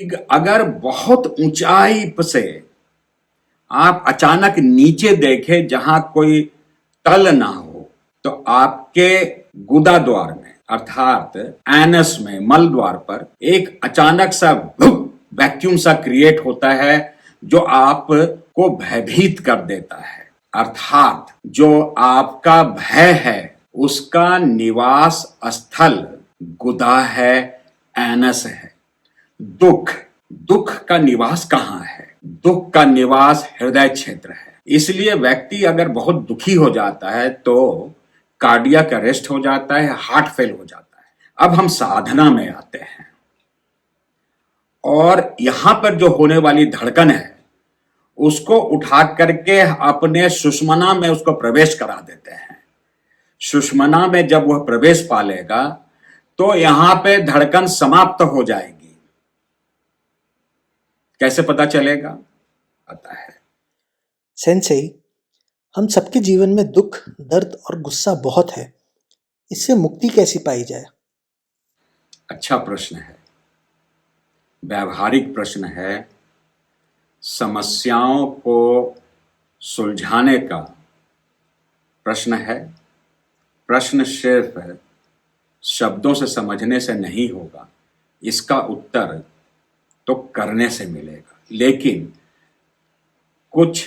अगर बहुत ऊंचाई से आप अचानक नीचे देखें जहां कोई तल ना हो, तो आपके गुदा द्वार में अर्थात एनस में मल द्वार पर एक अचानक सा वैक्यूम सा क्रिएट होता है जो आपको भयभीत कर देता है। अर्थात जो आपका भय है उसका निवास स्थल गुदा है, एनस है। दुख दुख का निवास कहां है? दुख का निवास हृदय क्षेत्र है। इसलिए व्यक्ति अगर बहुत दुखी हो जाता है तो कार्डियक अरेस्ट हो जाता है, हार्ट फेल हो जाता है। अब हम साधना में आते हैं और यहां पर जो होने वाली धड़कन है उसको उठा करके अपने सुषमना में उसको प्रवेश करा देते हैं। सुषमना में जब वह प्रवेश पालेगा तो यहां पे धड़कन समाप्त हो जाएगी। कैसे पता चलेगा? पता है सेंसेई, हम सबके जीवन में दुख, दर्द और गुस्सा बहुत है। इससे मुक्ति कैसी पाई जाए? अच्छा प्रश्न है, व्यावहारिक प्रश्न है। समस्याओं को सुलझाने का प्रश्न है। प्रश्न सिर्फ शब्दों से समझने से नहीं होगा, इसका उत्तर तो करने से मिलेगा। लेकिन कुछ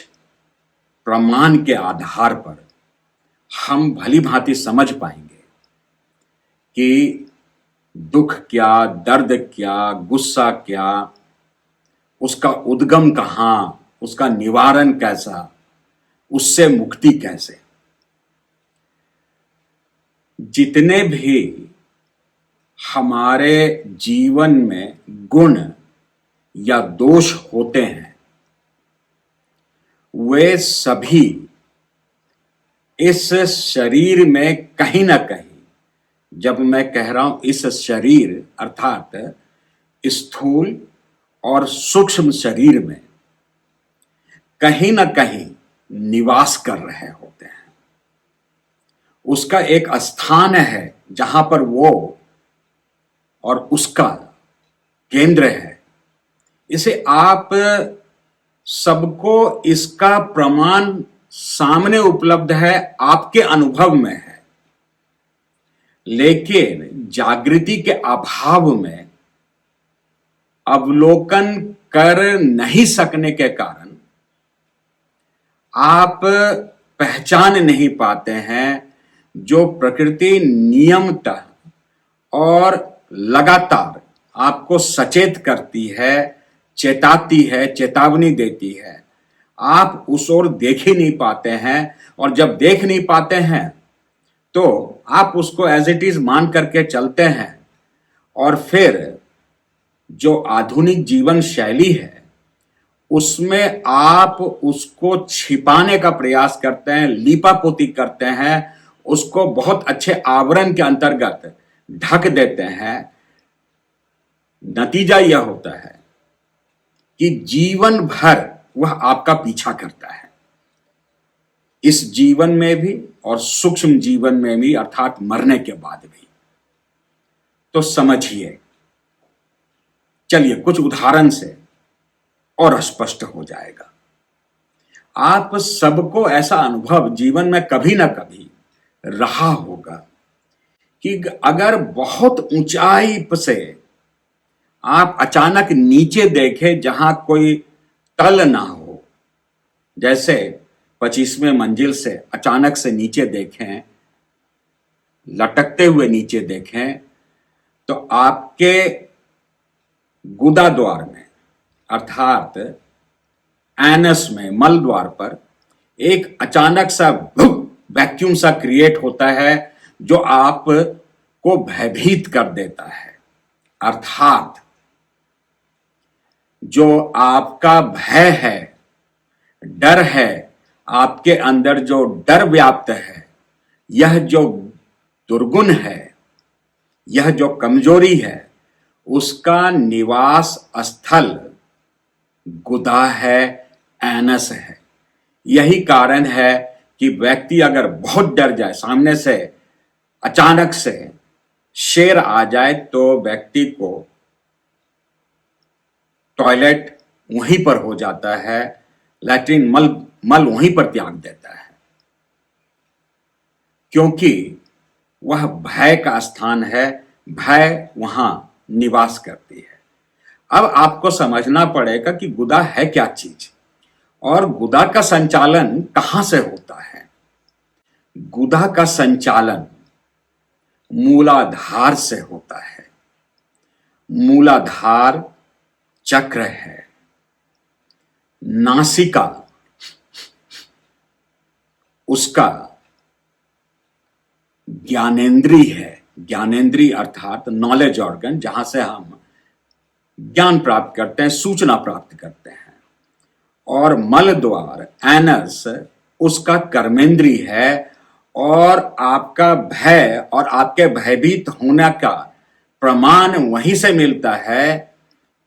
प्रमाण के आधार पर हम भली भांति समझ पाएंगे कि दुख क्या, दर्द क्या, गुस्सा क्या, उसका उद्गम कहां, उसका निवारण कैसा, उससे मुक्ति कैसे। जितने भी हमारे जीवन में गुण या दोष होते हैं वे सभी इस शरीर में कहीं ना कहीं, जब मैं कह रहा हूं इस शरीर अर्थात स्थूल और सूक्ष्म शरीर में कहीं ना कहीं निवास कर रहे होते हैं। उसका एक स्थान है जहां पर वो और उसका केंद्र है। इसे आप सबको इसका प्रमाण सामने उपलब्ध है, आपके अनुभव में है। लेकिन जागृति के अभाव में अवलोकन कर नहीं सकने के कारण आप पहचान नहीं पाते हैं जो प्रकृति नियमतः और लगातार आपको सचेत करती है, चेताती है, चेतावनी देती है। आप उस ओर देख ही नहीं पाते हैं, और जब देख नहीं पाते हैं तो आप उसको एज इट इज मान करके चलते हैं। और फिर जो आधुनिक जीवन शैली है उसमें आप उसको छिपाने का प्रयास करते हैं, लीपापोती करते हैं, उसको बहुत अच्छे आवरण के अंतर्गत ढक देते हैं। नतीजा यह होता है कि जीवन भर वह आपका पीछा करता है, इस जीवन में भी और सूक्ष्म जीवन में भी, अर्थात मरने के बाद भी। तो समझिए, चलिए कुछ उदाहरण से और स्पष्ट हो जाएगा। आप सबको ऐसा अनुभव जीवन में कभी ना कभी रहा होगा कि अगर बहुत ऊंचाई से आप अचानक नीचे देखें जहां कोई तल ना हो, जैसे 25वें मंजिल से अचानक से नीचे देखें, लटकते हुए नीचे देखें, तो आपके गुदा द्वार में अर्थात एनस में मल द्वार पर एक अचानक सा वैक्यूम सा क्रिएट होता है जो आपको भयभीत कर देता है। अर्थात जो आपका भय है, डर है, आपके अंदर जो डर व्याप्त है, यह जो दुर्गुण है, यह जो कमजोरी है, उसका निवास स्थल गुदा है, एनस है। यही कारण है कि व्यक्ति अगर बहुत डर जाए, सामने से अचानक से शेर आ जाए, तो व्यक्ति को टॉयलेट वहीं पर हो जाता है, लैट्रिन मल मल वहीं पर त्याग देता है, क्योंकि वह भय का स्थान है, भय वहां निवास करती है। अब आपको समझना पड़ेगा कि गुदा है क्या चीज और गुदा का संचालन कहां से होता है। गुदा का संचालन मूलाधार से होता है। मूलाधार चक्र है, नासिका उसका ज्ञानेंद्री है। ज्ञानेंद्री अर्थात नॉलेज ऑर्गन, जहां से हम ज्ञान प्राप्त करते हैं, सूचना प्राप्त करते हैं। और मल द्वार एनस उसका कर्मेंद्री है। और आपका भय और आपके भयभीत होने का प्रमाण वहीं से मिलता है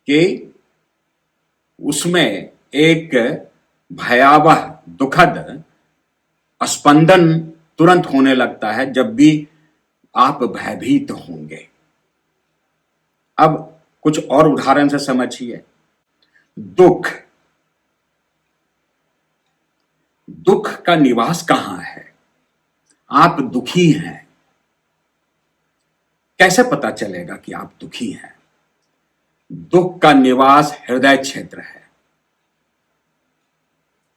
कि उसमें एक भयावह दुखद स्पंदन तुरंत होने लगता है जब भी आप भयभीत होंगे। अब कुछ और उदाहरण से समझिए। दुख, दुख का निवास कहां है? आप दुखी हैं, कैसे पता चलेगा कि आप दुखी हैं? दुख का निवास हृदय क्षेत्र है।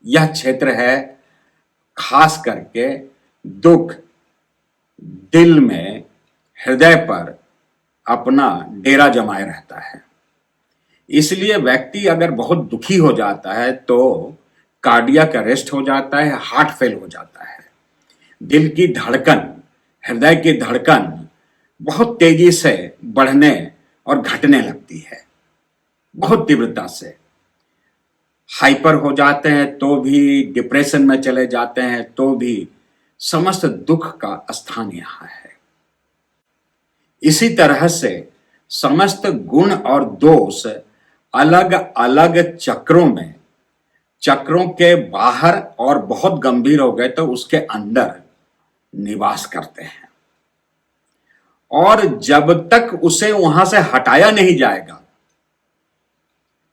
यह क्षेत्र है खास करके दुख दिल में, हृदय पर अपना डेरा जमाए रहता है। इसलिए व्यक्ति अगर बहुत दुखी हो जाता है तो कार्डियक अरेस्ट हो जाता है, हार्ट फेल हो जाता है। दिल की धड़कन, हृदय की धड़कन बहुत तेजी से बढ़ने और घटने लगती है, बहुत तीव्रता से। हाइपर हो जाते हैं तो भी, डिप्रेशन में चले जाते हैं तो भी, समस्त दुख का स्थान यहां है। इसी तरह से समस्त गुण और दोष अलग अलग चक्रों में, चक्रों के बाहर और बहुत गंभीर हो गए तो उसके अंदर निवास करते हैं। और जब तक उसे वहां से हटाया नहीं जाएगा,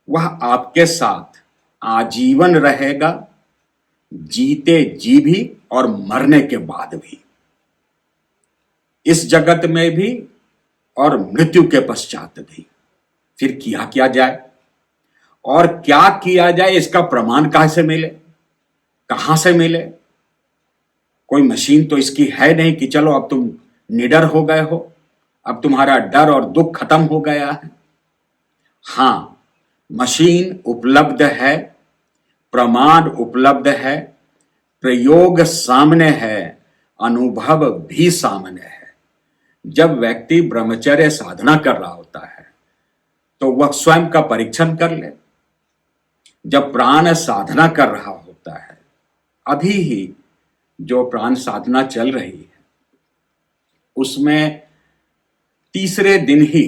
वह आपके साथ आजीवन रहेगा, जीते जी भी और मरने के बाद भी, इस जगत में भी और मृत्यु के पश्चात भी। फिर किया क्या जाए और क्या किया जाए, इसका प्रमाण कहां से मिले, कहां से मिले? कोई मशीन तो इसकी है नहीं कि चलो अब तुम निडर हो गए हो, अब तुम्हारा डर और दुख खत्म हो गया है। हां, मशीन उपलब्ध है, प्रमाण उपलब्ध है, प्रयोग सामने है, अनुभव भी सामने है। जब व्यक्ति ब्रह्मचर्य साधना कर रहा होता है तो वह स्वयं का परीक्षण कर ले। जब प्राण साधना कर रहा होता है, अभी ही जो प्राण साधना चल रही है, उसमें तीसरे दिन ही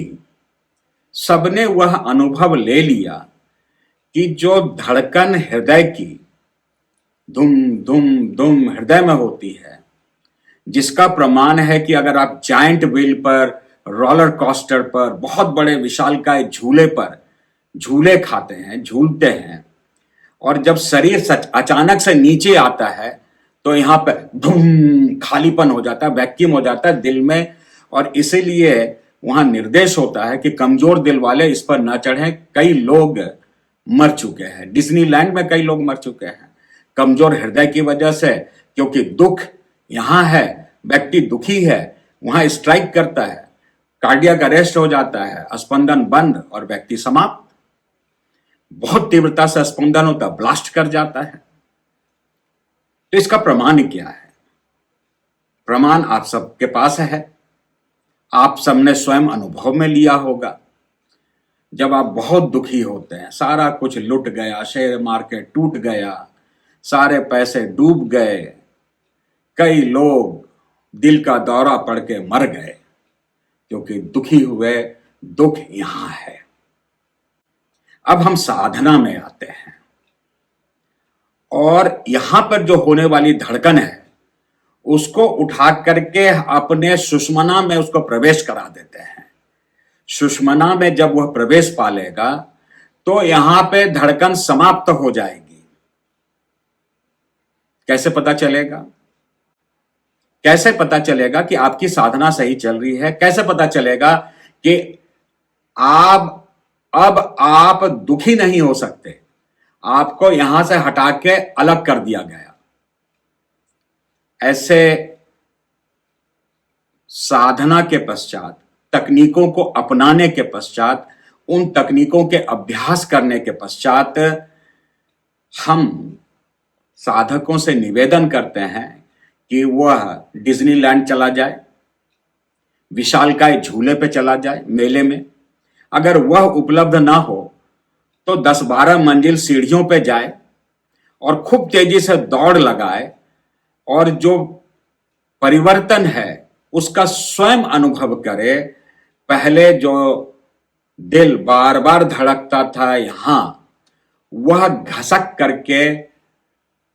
सबने वह अनुभव ले लिया कि जो धड़कन हृदय की धुम धुम धुम हृदय में होती है, जिसका प्रमाण है कि अगर आप जायंट व्हील पर, रोलर कोस्टर पर, बहुत बड़े विशालकाय झूले पर झूले खाते हैं, झूलते हैं, और जब शरीर अचानक से नीचे आता है तो यहां पर धुम खालीपन हो जाता है, वैक्यूम हो जाता है दिल में। और इसीलिए वहां निर्देश होता है कि कमजोर दिल वाले इस पर न चढ़ें। कई लोग मर चुके हैं, डिज्नीलैंड में कई लोग मर चुके हैं कमजोर हृदय की वजह से, क्योंकि दुख यहां है, व्यक्ति दुखी है, वहां स्ट्राइक करता है, कार्डियक अरेस्ट हो जाता है, स्पंदन बंद और व्यक्ति समाप्त। बहुत तीव्रता से स्पंदन होता, ब्लास्ट कर जाता है। तो इसका प्रमाण क्या है? प्रमाण आप सबके पास है, आप सबने स्वयं अनुभव में लिया होगा। जब आप बहुत दुखी होते हैं, सारा कुछ लुट गया, शेयर मार्केट टूट गया, सारे पैसे डूब गए, कई लोग दिल का दौरा पड़ के मर गए क्योंकि दुखी हुए। दुख यहां है। अब हम साधना में आते हैं और यहां पर जो होने वाली धड़कन है उसको उठा करके अपने सुषमना में उसको प्रवेश करा देते हैं। सुषमना में जब वह प्रवेश पालेगा तो यहां पे धड़कन समाप्त हो जाएगी। कैसे पता चलेगा? कैसे पता चलेगा कि आपकी साधना सही चल रही है? कैसे पता चलेगा कि आप अब आप दुखी नहीं हो सकते? आपको यहां से हटा के अलग कर दिया गया। ऐसे साधना के पश्चात, तकनीकों को अपनाने के पश्चात, उन तकनीकों के अभ्यास करने के पश्चात हम साधकों से निवेदन करते हैं कि वह डिज्नीलैंड चला जाए, विशालकाय झूले पे चला जाए, मेले में। अगर वह उपलब्ध ना हो तो 10-12 मंजिल सीढ़ियों पे जाए और खूब तेजी से दौड़ लगाए और जो परिवर्तन है उसका स्वयं अनुभव करे। पहले जो दिल बार बार धड़कता था यहां, वह घसक करके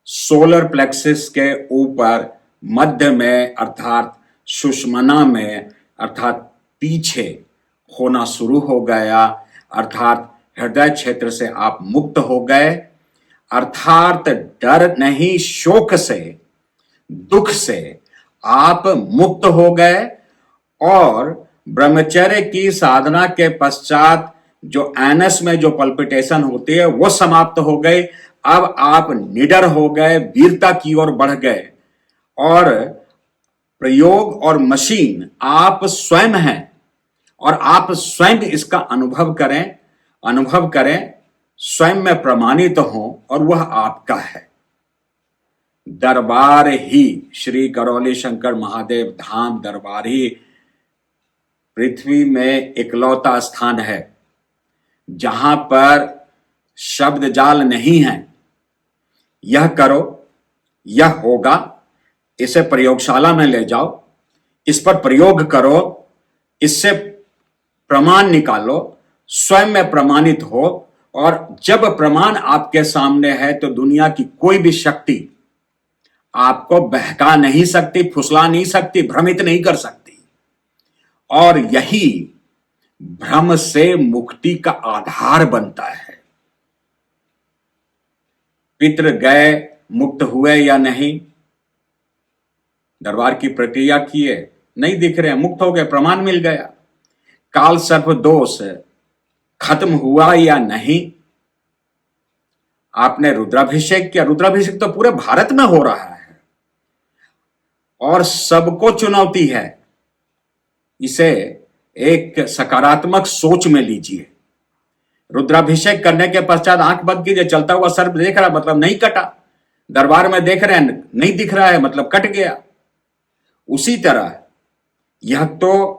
सोलर प्लेक्सिस के ऊपर मध्य में अर्थात सुषुम्ना में अर्थात पीछे होना शुरू हो गया। अर्थात हृदय क्षेत्र से आप मुक्त हो गए। अर्थात डर नहीं, शोक से, दुख से आप मुक्त हो गए और ब्रह्मचर्य की साधना के पश्चात जो एनस में जो पल्पिटेशन होती है वो समाप्त हो गई। अब आप निडर हो गए, वीरता की ओर बढ़ गए और प्रयोग और मशीन आप स्वयं हैं और आप स्वयं इसका अनुभव करें, स्वयं में प्रमाणित हो और वह आपका है। दरबार ही श्री करौली शंकर महादेव धाम दरबार ही पृथ्वी में इकलौता स्थान है जहां पर शब्द जाल नहीं है। यह करो, यह होगा, इसे प्रयोगशाला में ले जाओ, इस पर प्रयोग करो, इससे प्रमाण निकालो, स्वयं में प्रमाणित हो। और जब प्रमाण आपके सामने है तो दुनिया की कोई भी शक्ति आपको बहका नहीं सकती, फुसला नहीं सकती, भ्रमित नहीं कर सकती। और यही भ्रम से मुक्ति का आधार बनता है। पितृ गए, मुक्त हुए या नहीं? दरबार की प्रक्रिया किए, नहीं दिख रहे, मुक्त हो गए, प्रमाण मिल गया। काल सर्प दोष खत्म हुआ या नहीं? आपने रुद्राभिषेक किया, रुद्राभिषेक तो पूरे भारत में हो रहा है और सबको चुनौती है। इसे एक सकारात्मक सोच में लीजिए। रुद्राभिषेक करने के पश्चात आंख बंद कीजिए, चलता हुआ सर्प देख रहा मतलब नहीं कटा। दरबार में देख रहे हैं, नहीं दिख रहा है मतलब कट गया। उसी तरह यह तो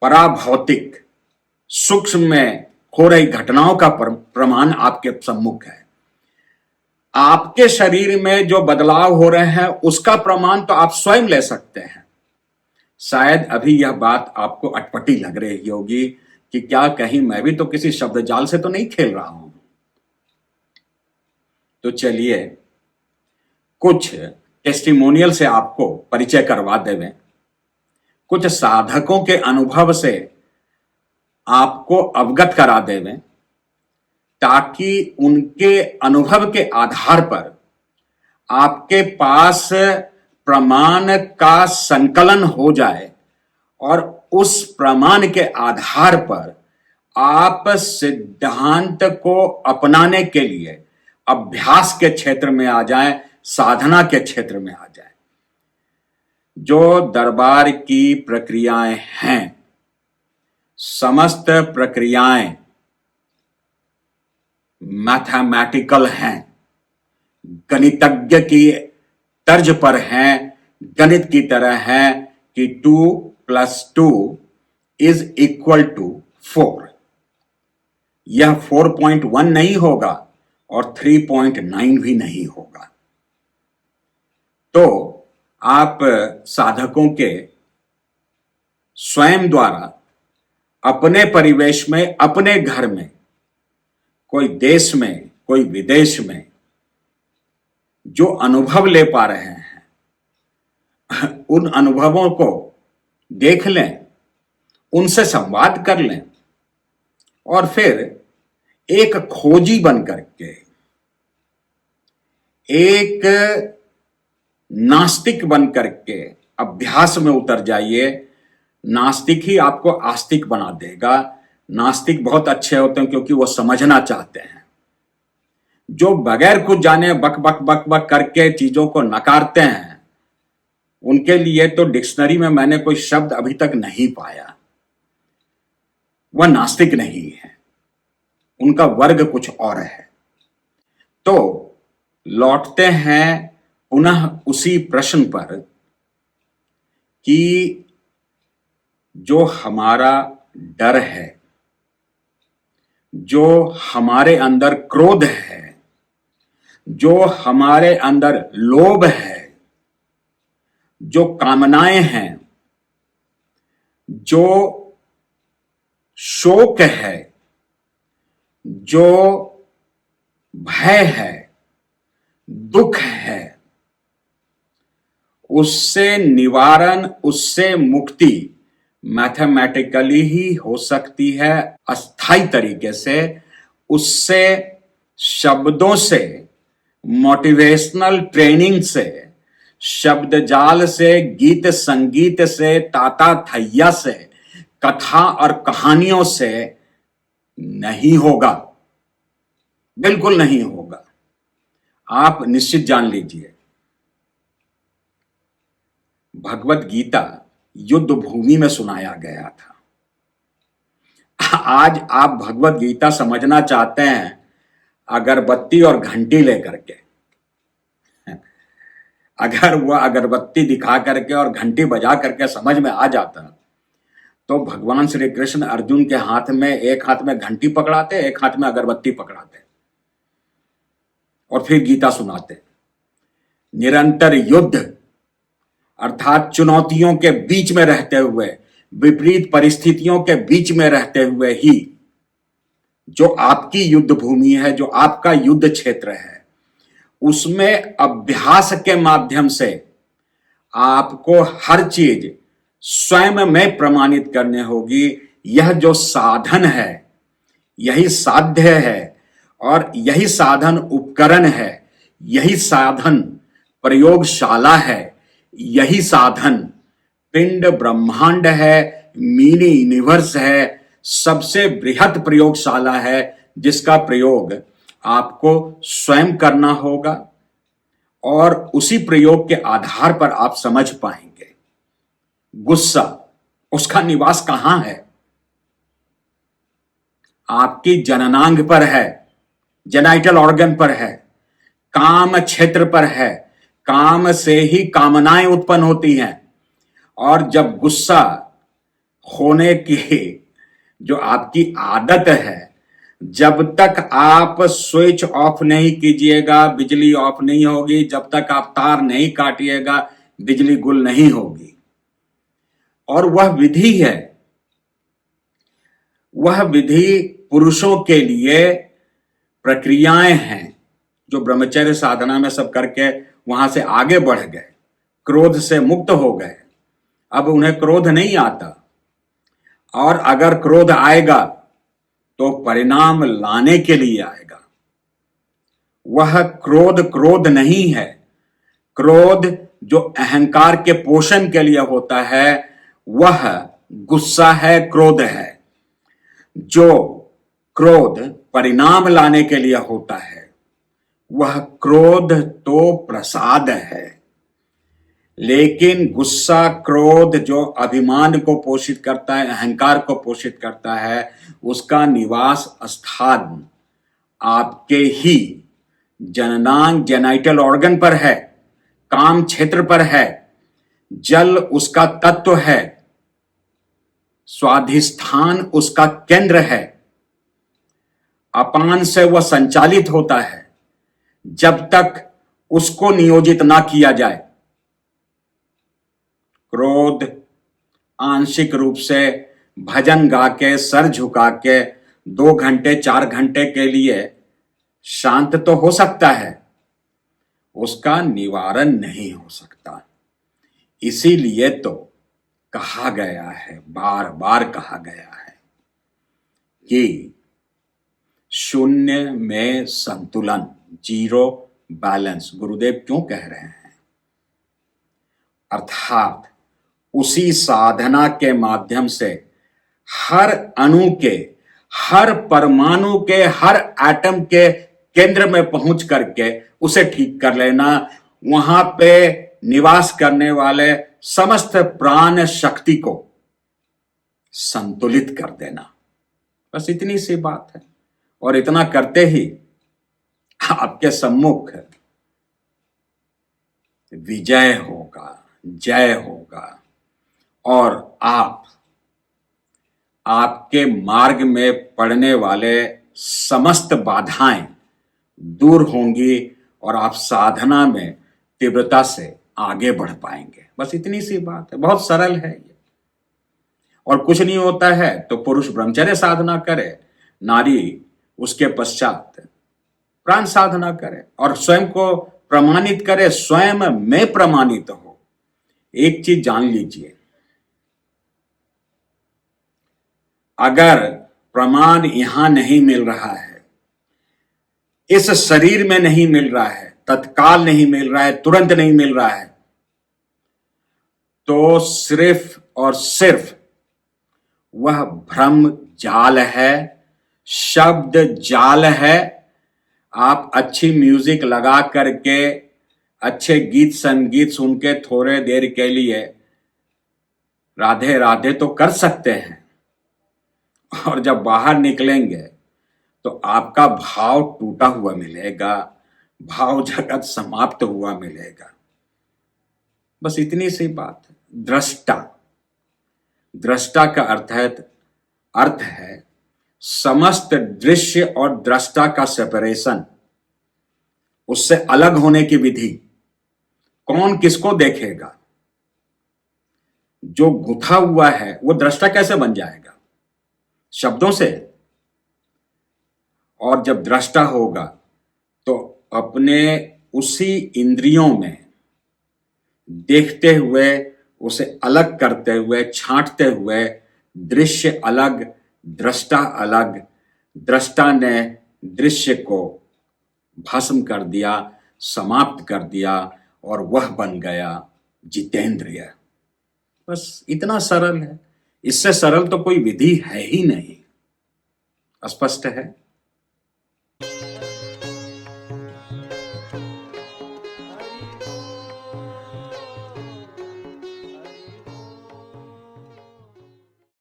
पराभौतिक सूक्ष्म में हो रही घटनाओं का प्रमाण आपके सम्मुख है। आपके शरीर में जो बदलाव हो रहे हैं उसका प्रमाण तो आप स्वयं ले सकते हैं। शायद अभी यह बात आपको अटपटी लग रही होगी कि क्या कहीं मैं भी तो किसी शब्द जाल से तो नहीं खेल रहा हूं। तो चलिए कुछ टेस्टिमोनियल से आपको परिचय करवा देवें, कुछ साधकों के अनुभव से आपको अवगत करा देवें, ताकि उनके अनुभव के आधार पर आपके पास प्रमाण का संकलन हो जाए और उस प्रमाण के आधार पर आप सिद्धांत को अपनाने के लिए अभ्यास के क्षेत्र में आ जाएं, साधना के क्षेत्र में आ जाएं। जो दरबार की प्रक्रियाएं हैं, समस्त प्रक्रियाएं मैथमेटिकल हैं, गणितज्ञ की तर्ज पर हैं, गणित की तरह हैं कि 2 + 2 = 4। यह 4.1 नहीं होगा और 3.9 भी नहीं होगा। तो आप साधकों के स्वयं द्वारा अपने परिवेश में, अपने घर में, कोई देश में, कोई विदेश में जो अनुभव ले पा रहे हैं उन अनुभवों को देख लें, उनसे संवाद कर लें और फिर एक खोजी बन करके, एक नास्तिक बन करके अभ्यास में उतर जाइए। नास्तिक ही आपको आस्तिक बना देगा। नास्तिक बहुत अच्छे होते हैं क्योंकि वो समझना चाहते हैं। जो बगैर कुछ जाने बक बक बक बक करके चीजों को नकारते हैं, उनके लिए तो डिक्शनरी में मैंने कोई शब्द अभी तक नहीं पाया। वह नास्तिक नहीं है, उनका वर्ग कुछ और है। तो लौटते हैं पुनः उसी प्रश्न पर कि जो हमारा डर है, जो हमारे अंदर क्रोध है, जो हमारे अंदर लोभ है, जो कामनाएं हैं, जो शोक है, जो भय है, दुख है, उससे निवारण, उससे मुक्ति मैथमेटिकली ही हो सकती है, अस्थाई तरीके से। उससे शब्दों से, मोटिवेशनल ट्रेनिंग से, शब्द जाल से, गीत संगीत से, ताता थैया से, कथा और कहानियों से नहीं होगा, बिल्कुल नहीं होगा। आप निश्चित जान लीजिए, भगवत गीता युद्ध भूमि में सुनाया गया था। आज आप भगवत गीता समझना चाहते हैं अगरबत्ती और घंटी लेकर के। अगर वह अगरबत्ती दिखा करके और घंटी बजा करके समझ में आ जाता तो भगवान श्री कृष्ण अर्जुन के हाथ में, एक हाथ में घंटी पकड़ाते, एक हाथ में अगरबत्ती पकड़ाते और फिर गीता सुनाते। निरंतर युद्ध अर्थात चुनौतियों के बीच में रहते हुए, विपरीत परिस्थितियों के बीच में रहते हुए ही जो आपकी युद्ध भूमि है, जो आपका युद्ध क्षेत्र है, उसमें अभ्यास के माध्यम से आपको हर चीज स्वयं में प्रमाणित करने होगी। यह जो साधन है, यही साध्य है और यही साधन उपकरण है, यही साधन प्रयोगशाला है, यही साधन पिंड ब्रह्मांड है, मिनी यूनिवर्स है, सबसे बृहत प्रयोगशाला है, जिसका प्रयोग आपको स्वयं करना होगा और उसी प्रयोग के आधार पर आप समझ पाएंगे गुस्सा उसका निवास कहां है। आपकी जननांग पर है, जेनाइटल ऑर्गन पर है, काम क्षेत्र पर है। काम से ही कामनाएं उत्पन्न होती हैं और जब गुस्सा होने की जो आपकी आदत है, जब तक आप स्विच ऑफ नहीं कीजिएगा बिजली ऑफ नहीं होगी, जब तक आप तार नहीं काटिएगा बिजली गुल नहीं होगी। और वह विधि है, वह विधि पुरुषों के लिए प्रक्रियाएं हैं जो ब्रह्मचर्य साधना में सब करके वहां से आगे बढ़ गए, क्रोध से मुक्त हो गए। अब उन्हें क्रोध नहीं आता, और अगर क्रोध आएगा तो परिणाम लाने के लिए आएगा। वह क्रोध क्रोध नहीं है। क्रोध जो अहंकार के पोषण के लिए होता है वह गुस्सा है, क्रोध है। जो क्रोध परिणाम लाने के लिए होता है वह क्रोध तो प्रसाद है। लेकिन गुस्सा, क्रोध जो अभिमान को पोषित करता है, अहंकार को पोषित करता है, उसका निवास स्थान आपके ही जननांग, जेनाइटल ऑर्गन पर है, काम क्षेत्र पर है। जल उसका तत्व है, स्वाधिष्ठान उसका केंद्र है। अपान से वह संचालित होता है जब तक उसको नियोजित ना किया जाए। क्रोध आंशिक रूप से भजन गा के, सर झुका के 2 घंटे 4 घंटे के लिए शांत तो हो सकता है, उसका निवारण नहीं हो सकता। इसीलिए तो कहा गया है, बार बार कहा गया है कि शून्य में संतुलन, जीरो बैलेंस गुरुदेव क्यों कह रहे हैं? अर्थात उसी साधना के माध्यम से हर अणु के, हर परमाणु के, हर एटम के केंद्र में पहुंच करके उसे ठीक कर लेना, वहां पे निवास करने वाले समस्त प्राण शक्ति को संतुलित कर देना। बस इतनी सी बात है। और इतना करते ही आपके सम्मुख विजय होगा, जय होगा, और आपके मार्ग में पड़ने वाले समस्त बाधाएं दूर होंगी और आप साधना में तीव्रता से आगे बढ़ पाएंगे। बस इतनी सी बात है, बहुत सरल है ये। और कुछ नहीं होता है तो पुरुष ब्रह्मचर्य साधना करे, नारी उसके पश्चात प्राण साधना करे और स्वयं को प्रमाणित करे, स्वयं में प्रमाणित हो। एक चीज जान लीजिए, अगर प्रमाण यहां नहीं मिल रहा है, इस शरीर में नहीं मिल रहा है, तत्काल नहीं मिल रहा है, तुरंत नहीं मिल रहा है, तो सिर्फ और सिर्फ वह भ्रम जाल है, शब्द जाल है। आप अच्छी म्यूजिक लगा करके, अच्छे गीत संगीत सुन के थोड़े देर के लिए राधे राधे तो कर सकते हैं, और जब बाहर निकलेंगे तो आपका भाव टूटा हुआ मिलेगा, भाव जगत समाप्त हुआ मिलेगा। बस इतनी सी बात है। दृष्टा का अर्थ है समस्त दृश्य और दृष्टा का सेपरेशन, उससे अलग होने की विधि। कौन किसको देखेगा? जो गुथा हुआ है वो दृष्टा कैसे बन जाएगा? शब्दों से। और जब दृष्टा होगा तो अपने उसी इंद्रियों में देखते हुए, उसे अलग करते हुए, छांटते हुए, दृश्य अलग, दृष्टा अलग, दृष्टा ने दृश्य को भस्म कर दिया, समाप्त कर दिया, और वह बन गया जितेंद्रिय। बस इतना सरल है, इससे सरल तो कोई विधि है ही नहीं। स्पष्ट है?